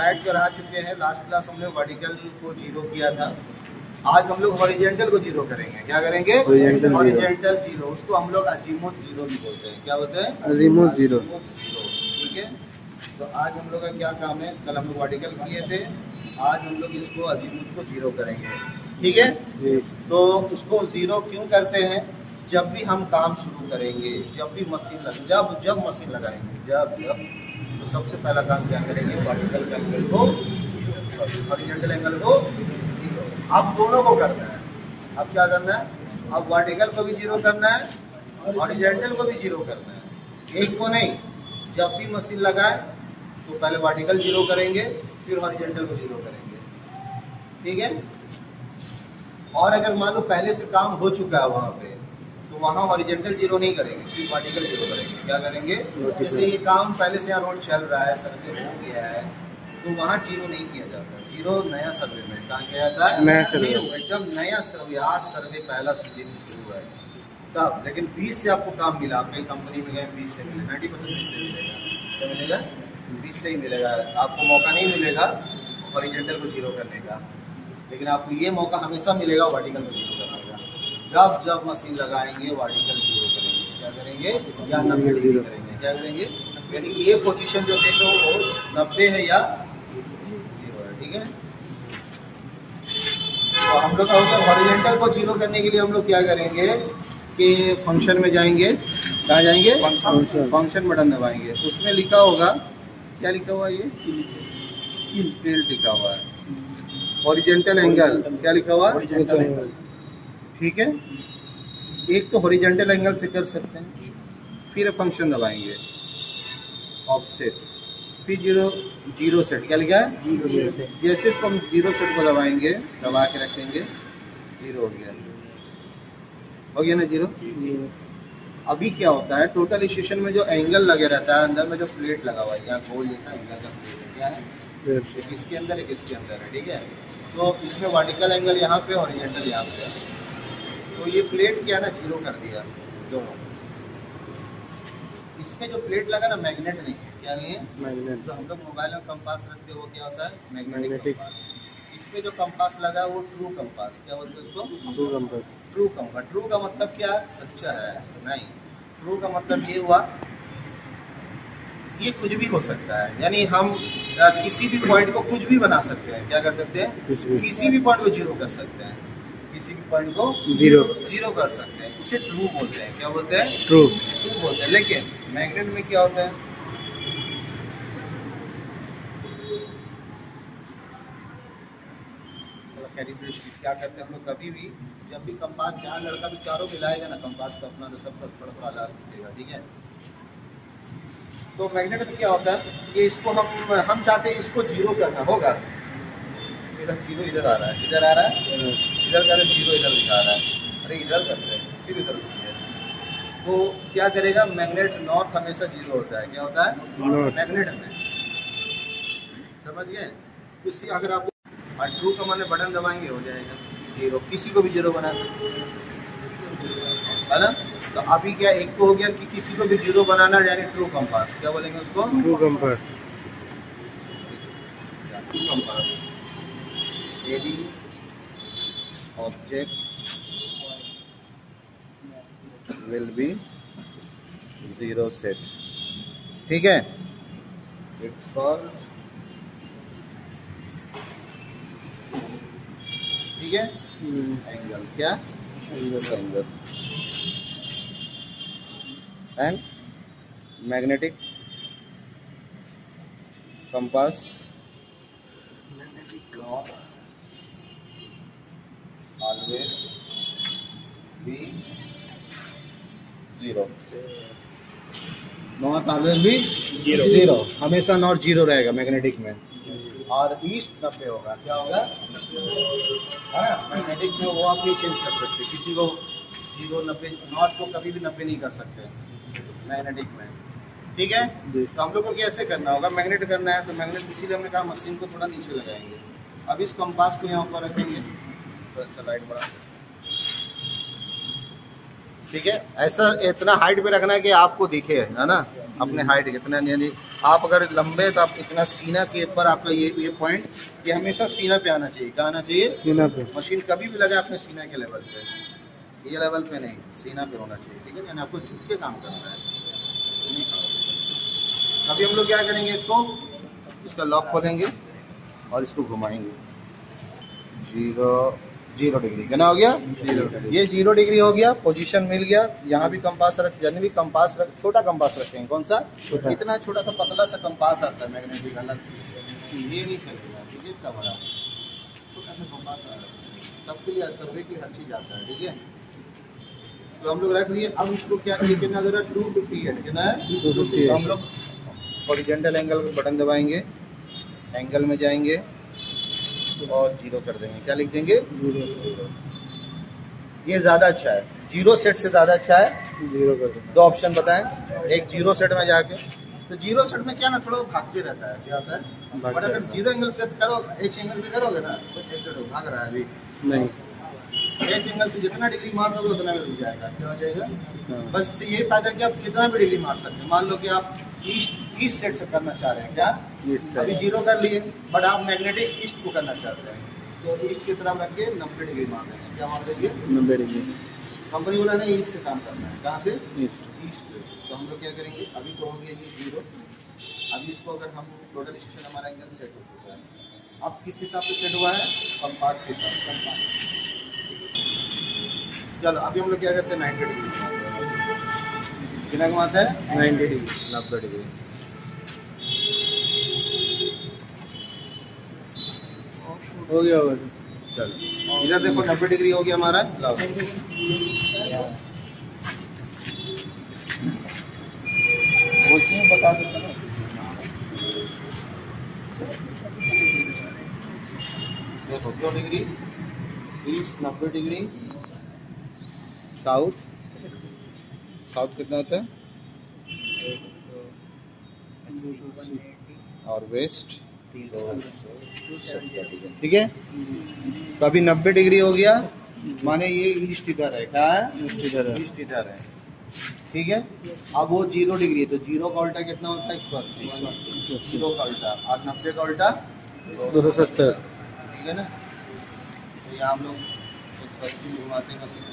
Slide पर आ चुके हैं। लास्ट क्लास हमने वर्टिकल को जीरो किया था। आज हम लोग हॉरिजॉन्टल को जीरो करेंगे। क्या करेंगे? Horizontal zero. उसको हम लोग अजीमुथ जीरो भी बोलते हैं। क्या बोलते हैं? Azimuth zero. ठीक है। तो आज हम लोग का क्या काम है? कल हम लोग वर्टिकल किए थे, आज हम लोग इसको अजीमुथ को जीरो करेंगे। ठीक है। तो उसको जीरो क्यों करते हैं? जब भी हम काम शुरू करेंगे, जब भी मशीन जब मशीन लगाएंगे, तो सबसे पहला काम क्या करेंगे? वर्टिकल एंगल को, हॉरिजॉन्टल एंगल को जीरो। अब दोनों को करना है। अब क्या करना है? अब वर्टिकल को भी जीरो करना है, हॉरिजॉन्टल को भी जीरो करना है। एक को नहीं, जब भी मशीन लगाए तो पहले वर्टिकल जीरो करेंगे, फिर हॉरिजॉन्टल को जीरो करेंगे। ठीक है। और अगर मान लो पहले से काम हो चुका है वहाँ पे, तो वहाँ हॉरिजॉन्टल जीरो नहीं करेंगे, सिर्फ वर्टिकल जीरो करेंगे। क्या करेंगे? जैसे ये काम पहले से यहाँ रोड चल रहा है, सर्वे हो गया है, तो वहाँ जीरो नहीं किया जाता। जीरो नया सर्वे में कहाँ किया जाता है? नया सर्वे, एकदम नया सर्वे। आज सर्वे पहला दिन शुरू है तब। लेकिन 20 से आपको काम मिला, आपकी कंपनी में गए 20 से मिले, 90% 20 से मिलेगा। क्या मिलेगा? 20 से ही मिलेगा। आपको मौका नहीं मिलेगा हॉरिजॉन्टल को जीरो करने का, लेकिन आपको ये मौका हमेशा मिलेगा वर्टिकल को जीरो करने का। जब मशीन लगाएंगे वर्टिकल जीरो करेंगे। क्या करेंगे? या 90 डिग्री करेंगे। क्या करेंगे? यानी ये पोजीशन जो देख रहे हो वो 90 है या जीरो है। ठीक है। तो हम लोग का हो गया हॉरिजॉन्टल को जीरो करने के लिए हम लोग क्या करेंगे कि फंक्शन में जाएंगे। कहाँ जाएंगे? फंक्शन बटन दबाएंगे। उसमें लिखा होगा, क्या लिखा हुआ है? ये टिल्ट लिखा हुआ है। हॉरिजॉन्टल एंगल क्या लिखा हुआ? Horizontal angle. ठीक है। एक तो हॉरिजॉन्टल एंगल से कर सकते हैं, फिर फंक्शन दबाएंगे, ऑफसेट, फिर जीरो सेट। क्या लिखा है? Zero set. जैसे इसको हम जीरो सेट को दबाएंगे, दबा के रखेंगे, जीरो हो गया ना जीरो। अभी क्या होता है, टोटल स्टेशन में जो एंगल लगे रहता है, अंदर में जो प्लेट लगा हुआ है, यहाँ गोल जैसा एंगल का प्लेट है। क्या है? एक इसके अंदर, एक इसके अंदर है। ठीक है। तो इसमें वर्टिकल एंगल यहाँ पे, हॉरिजॉन्टल यहाँ पे है। तो ये प्लेट क्या ना जीरो कर दिया दोनों। इसमें जो प्लेट लगा ना, मैग्नेट नहीं है। क्या नहीं है? मैग्नेट। तो हम लोग मोबाइल में कंपास रखते हो, क्या होता है? Magnetic compass. इसमें जो कंपास लगा वो ट्रू कंपास। क्या बोलते हैं उसको? True compass. True compass. True का मतलब क्या? सच्चा है। नहीं, ट्रू का मतलब ये हुआ, ये कुछ भी हो सकता है। यानी हम किसी भी पॉइंट को कुछ भी बना सकते हैं। क्या कर सकते हैं? किसी भी पॉइंट को जीरो कर सकते हैं, किसी भी पॉइंट को जीरो कर सकते हैं। उसे ट्रू बोलते हैं। क्या बोलते हैं? ट्रू बोलते हैं। लेकिन मैग्नेट में क्या होता है? क्या करते हैं हम लोग? कभी भी जब भी कंपास, जहाँ लड़का तो चारों मिलाएगा ना कंपास का अपना, तो सबका थोड़ा थोड़ा अलग दिखेगा। ठीक है। तो मैग्नेट में क्या होता है कि इसको हम चाहते हैं इसको जीरो करना होगा। इधर जीरो इधर आ रहा है, इधर आ रहा है, इधर कर जीरो इधर दिखा रहा है। अरे इधर करते हैं, फिर इधर है। तो क्या करेगा मैग्नेट? नॉर्थ हमेशा जीरो होता है। क्या होता है? मैग्नेट में। समझ गए? किसी अगर आप ट्रू का माने बटन दबाएंगे हो जाएगा जीरो। किसी को भी जीरो बना सकते है ना। तो अभी क्या एक को हो गया कि किसी को भी जीरो बनाना, यानी ट्रू कंपास। क्या बोलेंगे उसको? True compass. True compass. Steady object will be zero set. ठीक है। इट्स कॉल्ड, ठीक है, एंगल। क्या? Angle and magnetic compass always be zero. Not always be zero. हमेशा नॉट जीरो रहेगा मैग्नेटिक में। और ईस्ट 90 होगा। क्या होगा? है ना। मैग्नेटिक में वो आप नहीं चेंज कर सकते, किसी को 0 90 नॉर्थ को कभी भी 90 नहीं कर सकते मैग्नेटिक में। ठीक है। तो हम लोग को कैसे करना होगा? मैग्नेट करना है तो मैग्नेट, इसीलिए हमने कहा मशीन को थोड़ा नीचे लगाएंगे। अब इस कंपास को यहाँ ऊपर रखेंगे, थोड़ा सा लाइट बढ़ा। ठीक है। ऐसा इतना हाइट पे रखना है कि आपको दिखे, है ना। अपने हाइट कितना, यानी आप अगर लंबे तो आप इतना सीना के ऊपर आपका ये पॉइंट, ये हमेशा सीना पे आना चाहिए। क्या आना चाहिए? सीना पे। मशीन कभी भी लगा अपने सीना के लेवल पे, ये लेवल पे नहीं, सीना पे होना चाहिए। ठीक है, यानी आपको झुक के काम करना है, नहीं खड़ा। अभी हम लोग क्या करेंगे, इसका लॉक खोलेंगे और इसको घुमाएंगे। 0 डिग्री कितना हो गया? 0 डिग्री। ये 0 डिग्री हो गया, पोजीशन मिल गया। यहाँ भी कंपास रख, यानी भी कंपास रख, छोटा कंपास रखेंगे। कौन सा? इतना छोटा सा पतला सा कंपास आता है मैग्नेटिक, अलग से, ये नहीं चलेगा। ठीक है, इतना बड़ा छोटा सा कंपास आ रहा है, सबके लिए, सर्वे के लिए हर चीज आता है। ठीक है, तो हम लोग रख लिए। अब इसको क्या कितना जरा 258 कितना है? 258। तो हम लोग हॉरिजॉन्टल एंगल का बटन दबाएंगे, एंगल में जाएंगे और 0 कर देंगे। क्या लिख देंगे? 0। ये ज्यादा अच्छा है, 0 सेट से ज्यादा अच्छा है 0 कर देंगे। 2 ऑप्शन बताएं। एक 0 सेट में जाके, तो 0 सेट में क्या ना, थोड़ा भागते रहता है, क्या होता है, बट अगर 0 एंगल से करो, H एंगल से करोगे ना, तो भाग रहा है अभी नहीं। H एंगल से जितना डिग्री मार दोगे उतना में रुक जाएगा। क्या हो जाएगा? बस ये फायदा कि आप कितना भी डिग्री मार सकते हैं। मान लो कि आप ईस्ट सेट से करना चाह रहे हैं, क्या अभी 0 कर लिए, बट आप मैग्नेटिक ईस्ट को करना चाहते हैं, तो ईस्ट की तरफ रख के 90 डिग्री मार देंगे। क्या मार देंगे? 90 डिग्री। कंपनी वाला ने ईस्ट से काम करना है। कहाँ से? ईस्ट से। तो हम लोग क्या करेंगे, अभी तो हो गया ये 0। अभी इसको अगर हम टोटल स्टेशन, हमारा एंगल सेट हो चुका है। अब किस हिसाब से सेट हुआ है? कंपास के साथ। कंपास। चलो अभी हम लोग क्या करते हैं, 90 डिग्री कितना घुमाता है? 90 डिग्री, 90 डिग्री। हो गया होगा। चलो इधर देखो, 90 डिग्री हो गया हमारा। लाओ बता सकते हैं, देखो 2 degree east, 90 degree south. South कितना होता है? और वेस्ट। ठीक है, तो अभी 90 डिग्री हो गया, माने ये ईस्ट इधर है। क्या है? ईस्ट इधर है। ठीक है, अब वो 0 डिग्री है, तो 0 का उल्टा कितना होता है? 180। 0 का उल्टा, और 90 का उल्टा 270। ठीक है ना, तो यहाँ हम लोग 180 घुमाते हैं मशीन को।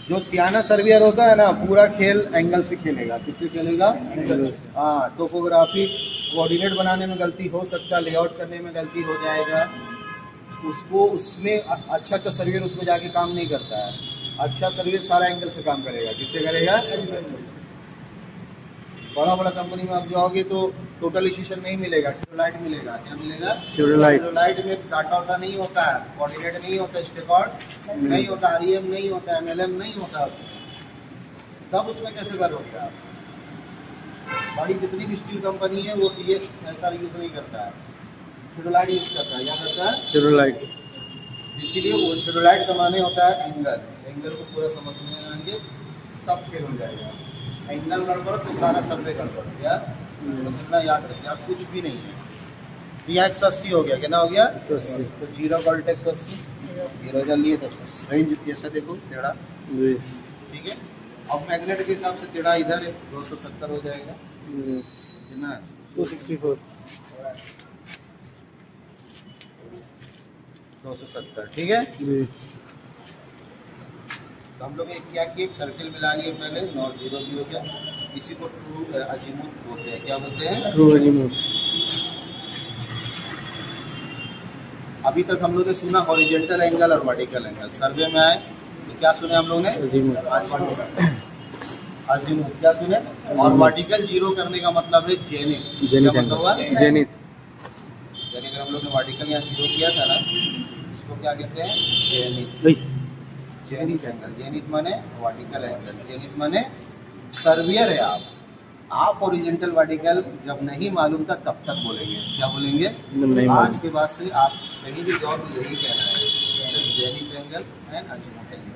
जो सियाना सर्वियर होता है ना, पूरा खेल एंगल से खेलेगा। किससे खेलेगा? एंगल से। हाँ, टोपोग्राफी कोऑर्डिनेट बनाने में गलती हो सकता है, लेआउट करने में गलती हो जाएगा, उसको उसमें अच्छा सर्वियर उसमें जाके काम नहीं करता है। अच्छा सर्वियर सारा एंगल से काम करेगा। किससे करेगा? बड़ा कंपनी में आप जाओगे तो टोटल स्टेशन नहीं मिलेगा, ट्यूबलाइट मिलेगा। क्या मिलेगा? ट्यूबलाइट में डाटा वाटा नहीं होता है, कोऑर्डिनेट नहीं होता, स्टेकआउट नहीं होता, REM नहीं होता, MLM नहीं होता। तब उसमें कैसे करोगे आप? बड़ी जितनी भी स्टील कंपनी है वो TS ऐसा यूज नहीं करता है, ट्यूबलाइट यूज करता है। क्या करता है? ट्यूबलाइट। इसीलिए वो ट्यूबलाइट का माने होता है एंगल। एंगल को पूरा समझने आएंगे, सब फेल हो जाएगा। एंगल गड़बड़ तो सारा सर्वे गड़बड़। क्या इतना याद रखिए आप, कुछ भी नहीं है। यहाँ 180 हो गया, कितना हो गया? तो 0 का उल्टा 180, 0 इधर लिए तो रेंज जैसा देखो टेढ़ा। ठीक है, अब मैग्नेट के हिसाब से टेढ़ा इधर है, 270 हो जाएगा। कितना? 264, 270। ठीक है, तो हम लोग क्या किए, एक सर्किल मिला लिए पहले, और 0 भी हो गया। इसी को ट्रू अजीमुथ बोलते हैं। क्या बोलते हैं? True azimuth. अभी तक हम लोग ने सुना हॉरिजॉन्टल एंगल और वर्टिकल एंगल। सर्वे में आए तो क्या सुने हम लोग ने? अजीमुथ। अजीमुथ क्या सुने? और वर्टिकल 0 करने का मतलब है जेनिथ। क्या मतलब हुआ? जेनिथ। अगर हम लोग ने वर्टिकल यहाँ 0 किया था ना, इसको क्या कहते हैं? जेनिथ। Zenith angle. जेनिथ माने वर्टिकल एंगल, जेनिथ माने सर्वियर है। आप हॉरिजॉन्टल वर्टिकल जब नहीं मालूम था तब तक बोलेंगे। क्या बोलेंगे? नहीं। आज के बाद से आप कहीं भी जाओ तो यही कहना है, zenith angle and azimuth angle.